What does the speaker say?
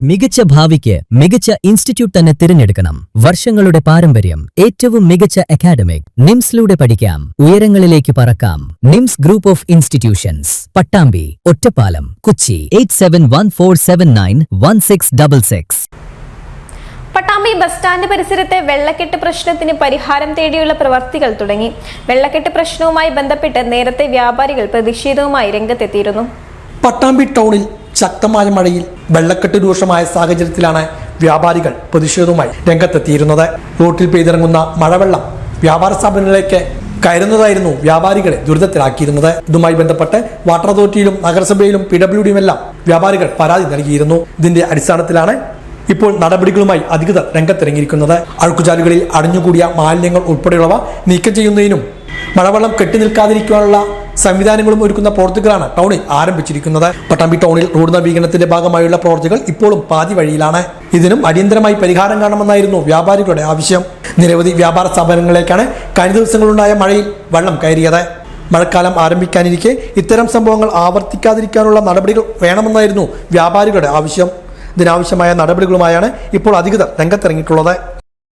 മികച്ച ഭാവിക്ക് മികച്ച ഇൻസ്റ്റിറ്റ്യൂട്ട് തന്നെ തിരഞ്ഞെടുക്കണം. വർഷങ്ങളുടെ പാരമ്പര്യം, ഏറ്റവും മികച്ച അക്കാഡമിക്. നിംസിലൂടെ പഠിക്കാം, ഉയരങ്ങളിലേക്ക് പറക്കാം. NIMS group of institutions, Pattambi, Ottapalam, Kochi. 8714791666. Pattambi bus stand പരിസരത്തെ വെള്ളക്കെട്ട് പ്രശ്നത്തിന് പരിഹാരം തേടിയുള്ള പ്രവർത്തികൾ തുടങ്ങി. വെള്ളക്കെട്ട് പ്രശ്നവുമായി ബന്ധപ്പെട്ട് നേരത്തെ വ്യാപാരികൾ പ്രതിഷേധവുമായി രംഗത്തെത്തിയിരുന്നു. പട്ടാമ്പി ടൗണിൽ ശക്തമായ മഴയിൽ വെള്ളക്കെട്ട് രൂക്ഷമായ സാഹചര്യത്തിലാണ് വ്യാപാരികൾ പ്രതിഷേധവുമായി രംഗത്തെത്തിയിരുന്നത്. റോട്ടിൽ പെയ്തിറങ്ങുന്ന മഴവെള്ളം വ്യാപാര സ്ഥാപനങ്ങളിലേക്ക് കയറുന്നതായിരുന്നു വ്യാപാരികളെ ദുരിതത്തിലാക്കിയിരുന്നത്. ഇതുമായി ബന്ധപ്പെട്ട് വാട്ടർ അതോറിറ്റിയിലും നഗരസഭയിലും PWDയും എല്ലാം വ്യാപാരികൾ പരാതി നൽകിയിരുന്നു. ഇതിന്റെ അടിസ്ഥാനത്തിലാണ് ഇപ്പോൾ നടപടികളുമായി അധികൃതർ രംഗത്തിറങ്ങിയിരിക്കുന്നത്. അഴുക്കുചാലുകളിൽ അടിഞ്ഞുകൂടിയ മാലിന്യങ്ങൾ ഉൾപ്പെടെയുള്ളവ നീക്കം ചെയ്യുന്നതിനും മഴവെള്ളം കെട്ടി നിൽക്കാതിരിക്കാനുള്ള സംവിധാനങ്ങളും ഒരുക്കുന്ന പ്രവൃത്തികളാണ് ടൗണിൽ ആരംഭിച്ചിരിക്കുന്നത്. പട്ടാമ്പി ടൗണിൽ റോഡ് നവീകരണത്തിന്റെ ഭാഗമായുള്ള പ്രവൃത്തികൾ ഇപ്പോഴും പാതി വഴിയിലാണ്. ഇതിനും അടിയന്തരമായി പരിഹാരം കാണണമെന്നായിരുന്നു വ്യാപാരികളുടെ ആവശ്യം. നിരവധി വ്യാപാര സ്ഥാപനങ്ങളിലേക്കാണ് കഴിഞ്ഞ ദിവസങ്ങളുണ്ടായ മഴയിൽ വെള്ളം കയറിയത്. മഴക്കാലം ആരംഭിക്കാനിരിക്കെ ഇത്തരം സംഭവങ്ങൾ ആവർത്തിക്കാതിരിക്കാനുള്ള നടപടികൾ വേണമെന്നായിരുന്നു വ്യാപാരികളുടെ ആവശ്യം. ഇതിനാവശ്യമായ നടപടികളുമായാണ് ഇപ്പോൾ അധികൃതർ രംഗത്തിറങ്ങിയിട്ടുള്ളത്.